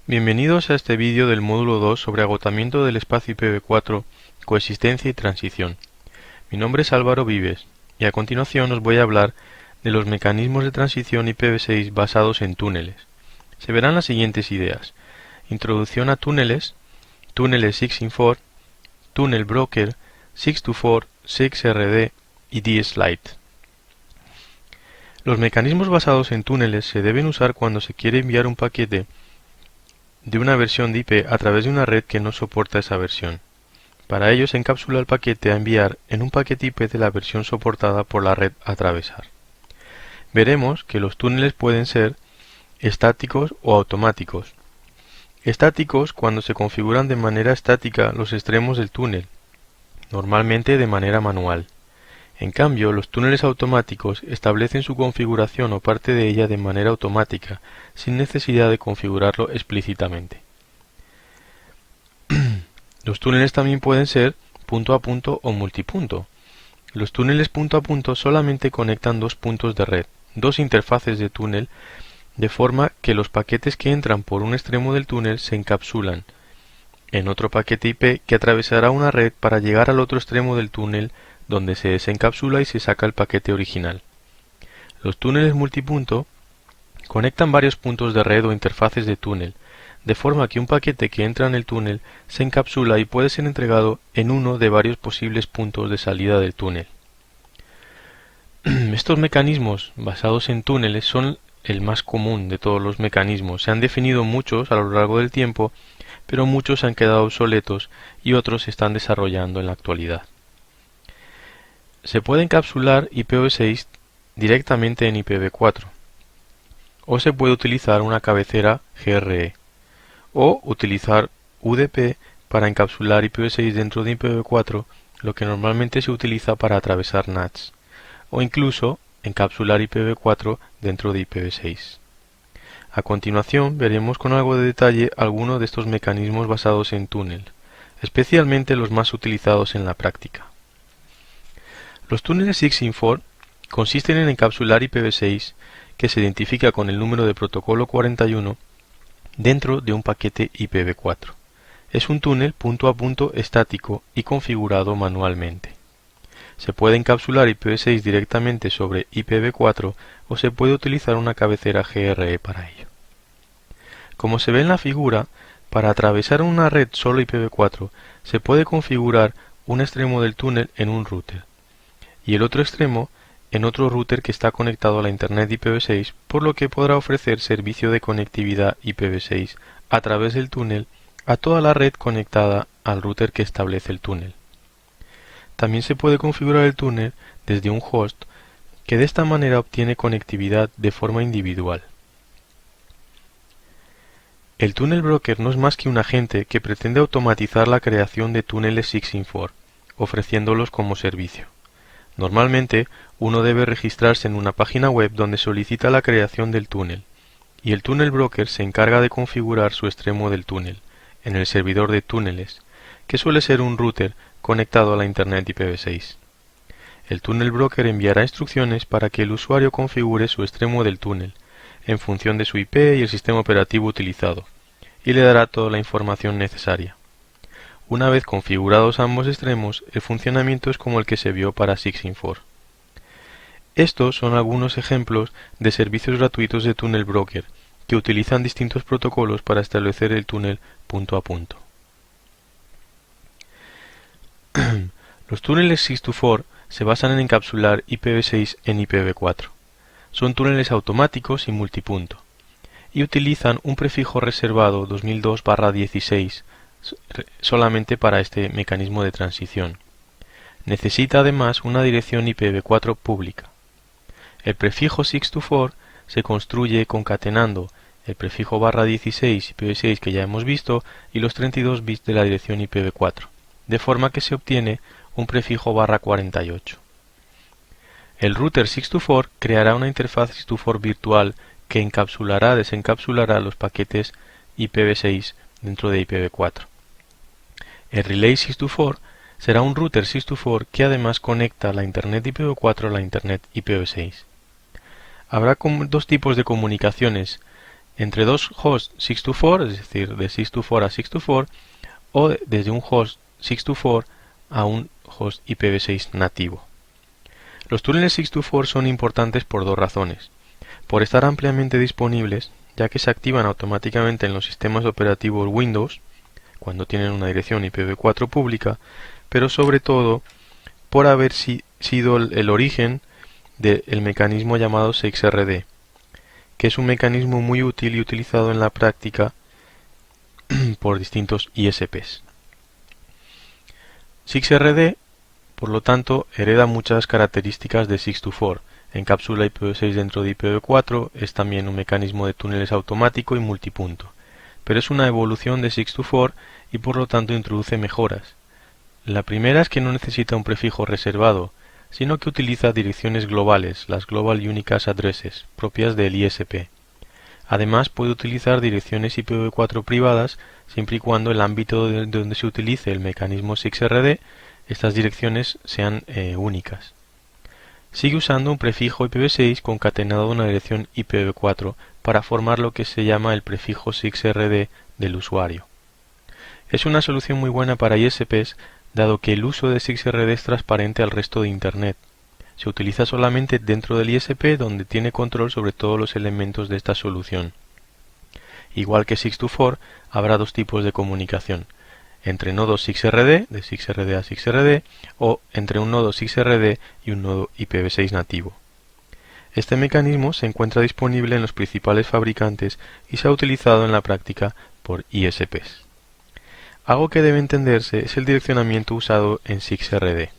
Bienvenidos a este vídeo del módulo 2 sobre agotamiento del espacio IPv4, coexistencia y transición. Mi nombre es Álvaro Vives y a continuación os voy a hablar de los mecanismos de transición IPv6 basados en túneles. Se verán las siguientes ideas: introducción a túneles, túneles 6in4, túnel broker, 6to4, 6RD y DSLite. Los mecanismos basados en túneles se deben usar cuando se quiere enviar un paquete de una versión de IP a través de una red que no soporta esa versión. Para ello se encapsula el paquete a enviar en un paquete IP de la versión soportada por la red a atravesar. Veremos que los túneles pueden ser estáticos o automáticos. Estáticos cuando se configuran de manera estática los extremos del túnel, normalmente de manera manual. En cambio, los túneles automáticos establecen su configuración o parte de ella de manera automática, sin necesidad de configurarlo explícitamente. Los túneles también pueden ser punto a punto o multipunto. Los túneles punto a punto solamente conectan dos puntos de red, dos interfaces de túnel, de forma que los paquetes que entran por un extremo del túnel se encapsulan en otro paquete IP que atravesará una red para llegar al otro extremo del túnel, donde se desencapsula y se saca el paquete original. Los túneles multipunto conectan varios puntos de red o interfaces de túnel, de forma que un paquete que entra en el túnel se encapsula y puede ser entregado en uno de varios posibles puntos de salida del túnel. Estos mecanismos basados en túneles son el más común de todos los mecanismos. Se han definido muchos a lo largo del tiempo, pero muchos han quedado obsoletos y otros se están desarrollando en la actualidad. Se puede encapsular IPv6 directamente en IPv4, o se puede utilizar una cabecera GRE, o utilizar UDP para encapsular IPv6 dentro de IPv4, lo que normalmente se utiliza para atravesar NATs, o incluso encapsular IPv4 dentro de IPv6. A continuación veremos con algo de detalle algunos de estos mecanismos basados en túnel, especialmente los más utilizados en la práctica. Los túneles 6in4 consisten en encapsular IPv6 que se identifica con el número de protocolo 41 dentro de un paquete IPv4. Es un túnel punto a punto estático y configurado manualmente. Se puede encapsular IPv6 directamente sobre IPv4 o se puede utilizar una cabecera GRE para ello. Como se ve en la figura, para atravesar una red solo IPv4 se puede configurar un extremo del túnel en un router y el otro extremo en otro router que está conectado a la Internet IPv6, por lo que podrá ofrecer servicio de conectividad IPv6 a través del túnel a toda la red conectada al router que establece el túnel. También se puede configurar el túnel desde un host, que de esta manera obtiene conectividad de forma individual. El túnel broker no es más que un agente que pretende automatizar la creación de túneles 6in4, ofreciéndolos como servicio. Normalmente, uno debe registrarse en una página web donde solicita la creación del túnel, y el túnel broker se encarga de configurar su extremo del túnel, en el servidor de túneles, que suele ser un router conectado a la Internet IPv6. El túnel broker enviará instrucciones para que el usuario configure su extremo del túnel, en función de su IP y el sistema operativo utilizado, y le dará toda la información necesaria. Una vez configurados ambos extremos, el funcionamiento es como el que se vio para 6in4. Estos son algunos ejemplos de servicios gratuitos de túnel broker, que utilizan distintos protocolos para establecer el túnel punto a punto. Los túneles 6to4 se basan en encapsular IPv6 en IPv4. Son túneles automáticos y multipunto, y utilizan un prefijo reservado 2002/16 solamente para este mecanismo de transición. Necesita además una dirección IPv4 pública. El prefijo 6to4 se construye concatenando el prefijo /16 IPv6 que ya hemos visto y los 32 bits de la dirección IPv4, de forma que se obtiene un prefijo /48. El router 6to4 creará una interfaz 6to4 virtual que encapsulará-desencapsulará los paquetes IPv6 dentro de IPv4. El relay 6to4 será un router 6to4 que además conecta la Internet IPv4 a la Internet IPv6. Habrá dos tipos de comunicaciones entre dos hosts 624, es decir, de 624 a 624, o desde un host 624 a un host IPv6 nativo. Los túneles 624 son importantes por dos razones. Por estar ampliamente disponibles, ya que se activan automáticamente en los sistemas operativos Windows, cuando tienen una dirección IPv4 pública, pero sobre todo por haber sido el origen del mecanismo llamado 6RD, que es un mecanismo muy útil y utilizado en la práctica por distintos ISPs. 6RD, por lo tanto, hereda muchas características de 624. Encapsula IPv6 dentro de IPv4, es también un mecanismo de túneles automático y multipunto, pero es una evolución de 624 y por lo tanto introduce mejoras. La primera es que no necesita un prefijo reservado, sino que utiliza direcciones globales, las Global Unicast Addresses, propias del ISP. Además puede utilizar direcciones IPv4 privadas siempre y cuando el ámbito de donde se utilice el mecanismo 6RD, estas direcciones sean únicas. Sigue usando un prefijo IPv6 concatenado a una dirección IPv4 para formar lo que se llama el prefijo 6RD del usuario. Es una solución muy buena para ISPs, dado que el uso de 6RD es transparente al resto de Internet. Se utiliza solamente dentro del ISP, donde tiene control sobre todos los elementos de esta solución. Igual que 624, habrá dos tipos de comunicación: entre nodos 6RD, de 6RD a 6RD, o entre un nodo 6RD y un nodo IPv6 nativo. Este mecanismo se encuentra disponible en los principales fabricantes y se ha utilizado en la práctica por ISPs. Algo que debe entenderse es el direccionamiento usado en 6RD.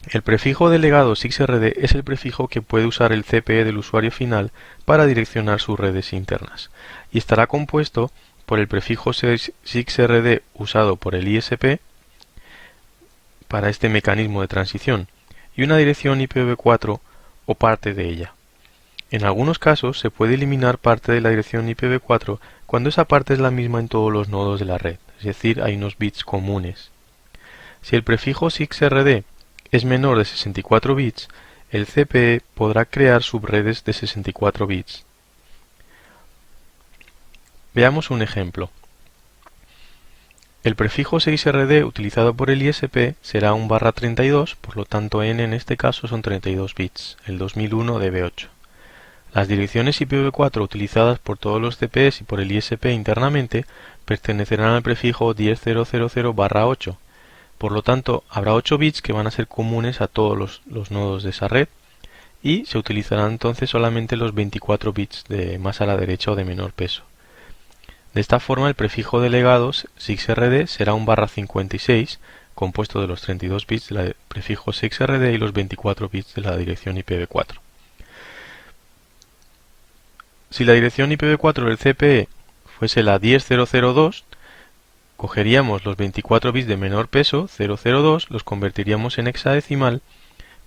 El prefijo delegado 6RD es el prefijo que puede usar el CPE del usuario final para direccionar sus redes internas, y estará compuesto por el prefijo 6RD usado por el ISP para este mecanismo de transición y una dirección IPv4 o parte de ella. En algunos casos se puede eliminar parte de la dirección IPv4 cuando esa parte es la misma en todos los nodos de la red, es decir, hay unos bits comunes. Si el prefijo 6RD es menor de 64 bits, el CPE podrá crear subredes de 64 bits. Veamos un ejemplo. El prefijo 6RD utilizado por el ISP será un /32, por lo tanto n en este caso son 32 bits, el 2001 DB8. Las direcciones IPv4 utilizadas por todos los CPEs y por el ISP internamente pertenecerán al prefijo 10.000/8. Por lo tanto, habrá 8 bits que van a ser comunes a todos los nodos de esa red y se utilizarán entonces solamente los 24 bits de más a la derecha o de menor peso. De esta forma, el prefijo delegado 6RD será un /56, compuesto de los 32 bits del prefijo 6RD y los 24 bits de la dirección IPv4. Si la dirección IPv4 del CPE fuese la 10.002, cogeríamos los 24 bits de menor peso, 002, los convertiríamos en hexadecimal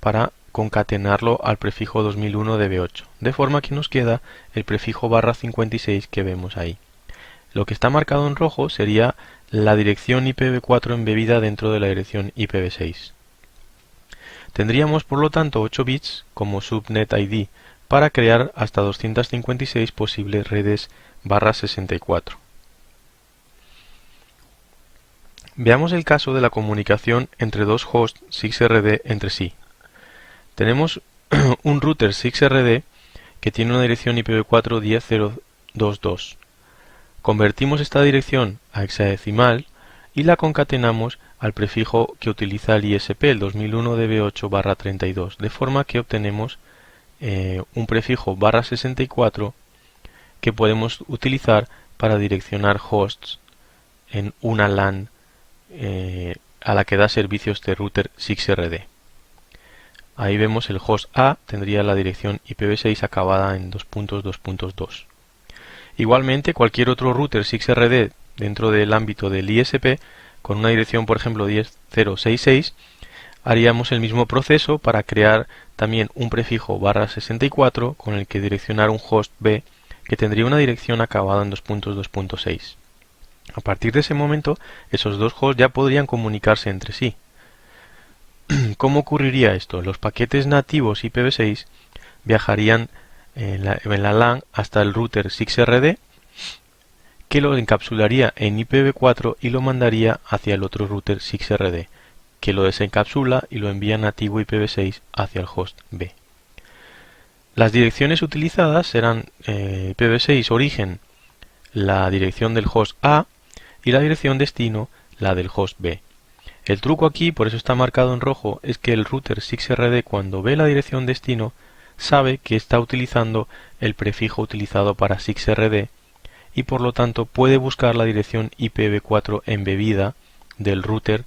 para concatenarlo al prefijo 2001 DB8, de forma que nos queda el prefijo /56 que vemos ahí. Lo que está marcado en rojo sería la dirección IPv4 embebida dentro de la dirección IPv6. Tendríamos por lo tanto 8 bits como subnet ID para crear hasta 256 posibles redes /64. Veamos el caso de la comunicación entre dos hosts 6RD entre sí. Tenemos un router 6RD que tiene una dirección IPv4 10.022. Convertimos esta dirección a hexadecimal y la concatenamos al prefijo que utiliza el ISP, el 2001 DB8/32, de forma que obtenemos un prefijo /64 que podemos utilizar para direccionar hosts en una LAN a la que da servicio este router 6RD. Ahí vemos el host A tendría la dirección IPv6 acabada en 2.2.2. Igualmente, cualquier otro router 6RD dentro del ámbito del ISP con una dirección, por ejemplo, 10.066, haríamos el mismo proceso para crear también un prefijo /64 con el que direccionar un host B que tendría una dirección acabada en 2.2.6. A partir de ese momento, esos dos hosts ya podrían comunicarse entre sí. ¿Cómo ocurriría esto? Los paquetes nativos IPv6 viajarían en la LAN hasta el router 6RD, que lo encapsularía en IPv4 y lo mandaría hacia el otro router 6RD, que lo desencapsula y lo envía nativo IPv6 hacia el host B. Las direcciones utilizadas serán IPv6 origen, la dirección del host A, y la dirección destino, la del host B. El truco aquí, por eso está marcado en rojo, es que el router 6RD, cuando ve la dirección destino, sabe que está utilizando el prefijo utilizado para 6RD y por lo tanto puede buscar la dirección IPv4 embebida del router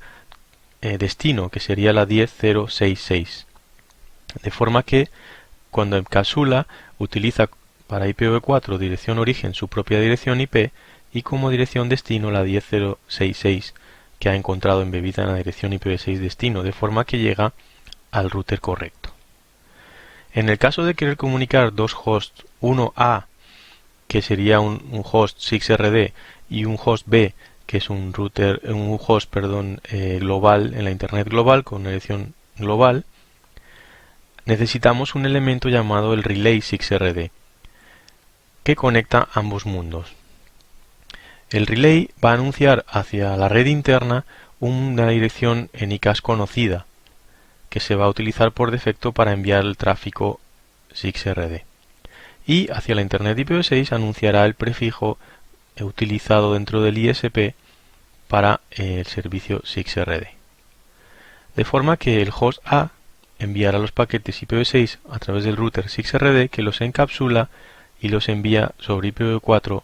destino, que sería la 10.066. De forma que cuando encapsula utiliza para IPv4 dirección origen su propia dirección IP y como dirección destino la 10.066 que ha encontrado embebida en la dirección IPv6 destino, de forma que llega al router correcto. En el caso de querer comunicar dos hosts, uno A, que sería un host 6RD, y un host B, que es un host global en la Internet global con una dirección global, necesitamos un elemento llamado el relay 6RD, que conecta ambos mundos. El relay va a anunciar hacia la red interna una dirección en ICAS conocida, que se va a utilizar por defecto para enviar el tráfico 6RD. Y hacia la Internet IPv6 anunciará el prefijo utilizado dentro del ISP para el servicio 6RD. De forma que el host A enviará los paquetes IPv6 a través del router 6RD, que los encapsula y los envía sobre IPv4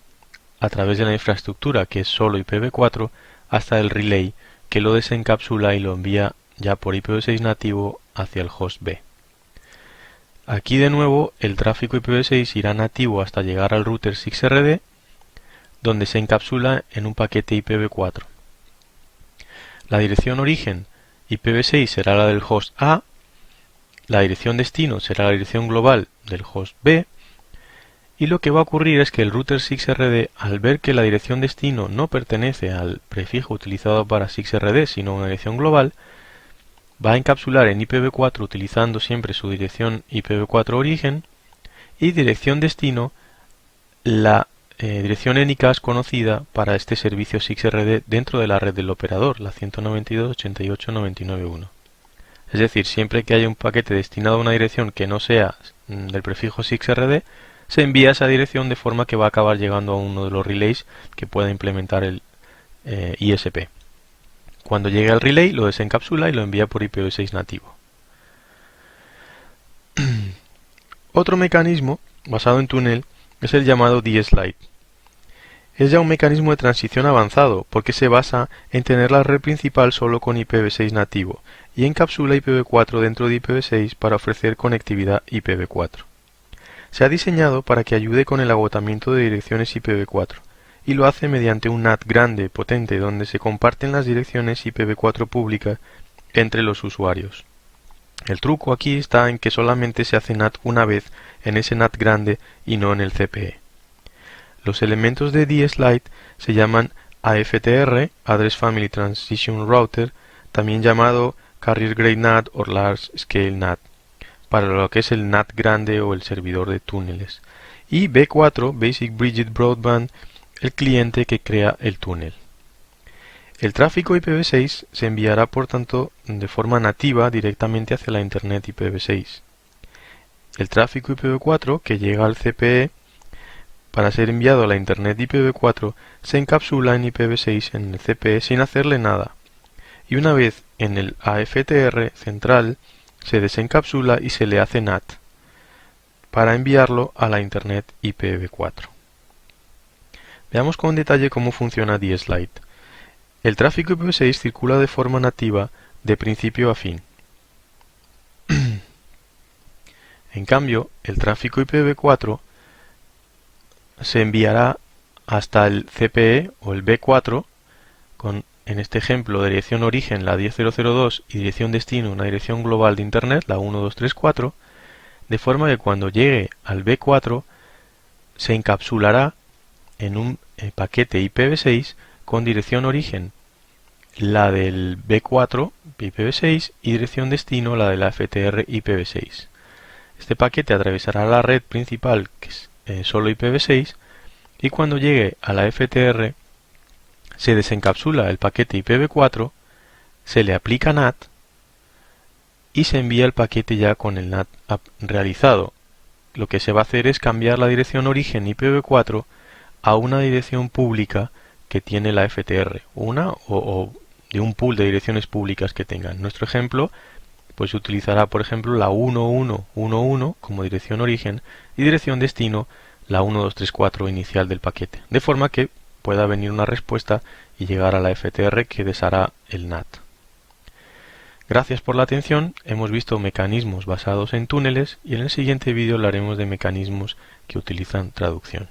a través de la infraestructura, que es solo IPv4, hasta el relay, que lo desencapsula y lo envía ya por IPv6 nativo hacia el host B. Aquí de nuevo el tráfico IPv6 irá nativo hasta llegar al router 6RD, donde se encapsula en un paquete IPv4. La dirección origen IPv6 será la del host A, la dirección destino será la dirección global del host B, y lo que va a ocurrir es que el router 6RD, al ver que la dirección destino no pertenece al prefijo utilizado para 6RD, sino una dirección global, va a encapsular en IPv4 utilizando siempre su dirección IPv4 origen y dirección destino la dirección en ICAS conocida para este servicio 6RD dentro de la red del operador, la 192.88.99.1. Es decir, siempre que haya un paquete destinado a una dirección que no sea del prefijo 6RD, se envía esa dirección de forma que va a acabar llegando a uno de los relays que pueda implementar el ISP. Cuando llegue al relay lo desencapsula y lo envía por IPv6 nativo. Otro mecanismo basado en túnel es el llamado DSLite. Es ya un mecanismo de transición avanzado porque se basa en tener la red principal solo con IPv6 nativo y encapsula IPv4 dentro de IPv6 para ofrecer conectividad IPv4. Se ha diseñado para que ayude con el agotamiento de direcciones IPv4 y lo hace mediante un NAT grande, potente, donde se comparten las direcciones IPv4 públicas entre los usuarios. El truco aquí está en que solamente se hace NAT una vez en ese NAT grande y no en el CPE. Los elementos de DSLite se llaman AFTR, Address Family Transition Router, también llamado Carrier Grade NAT o Large Scale NAT, para lo que es el NAT grande o el servidor de túneles, y B4, Basic Bridget Broadband, el cliente que crea el túnel. El tráfico IPv6 se enviará por tanto de forma nativa directamente hacia la Internet IPv6. El tráfico IPv4 que llega al CPE para ser enviado a la Internet IPv4 se encapsula en IPv6 en el CPE sin hacerle nada, y una vez en el AFTR central se desencapsula y se le hace NAT para enviarlo a la Internet IPv4. Veamos con detalle cómo funciona DSLite. El tráfico IPv6 circula de forma nativa de principio a fin. En cambio, el tráfico IPv4 se enviará hasta el CPE o el B4 con, en este ejemplo, dirección origen la 10.002 y dirección destino una dirección global de Internet, la 1234, de forma que cuando llegue al B4 se encapsulará en un paquete IPv6 con dirección origen la del B4 IPv6 y dirección destino la de la FTR IPv6. Este paquete atravesará la red principal, que es solo IPv6, y cuando llegue a la FTR se desencapsula el paquete IPv4, se le aplica NAT y se envía el paquete ya con el NAT realizado. Lo que se va a hacer es cambiar la dirección origen IPv4 a una dirección pública que tiene la FTR, una o de un pool de direcciones públicas que tenga. En nuestro ejemplo, pues se utilizará, por ejemplo, la 1111 como dirección origen y dirección destino la 1234 inicial del paquete, de forma que pueda venir una respuesta y llegar a la FTR que deshará el NAT. Gracias por la atención, hemos visto mecanismos basados en túneles y en el siguiente vídeo hablaremos de mecanismos que utilizan traducción.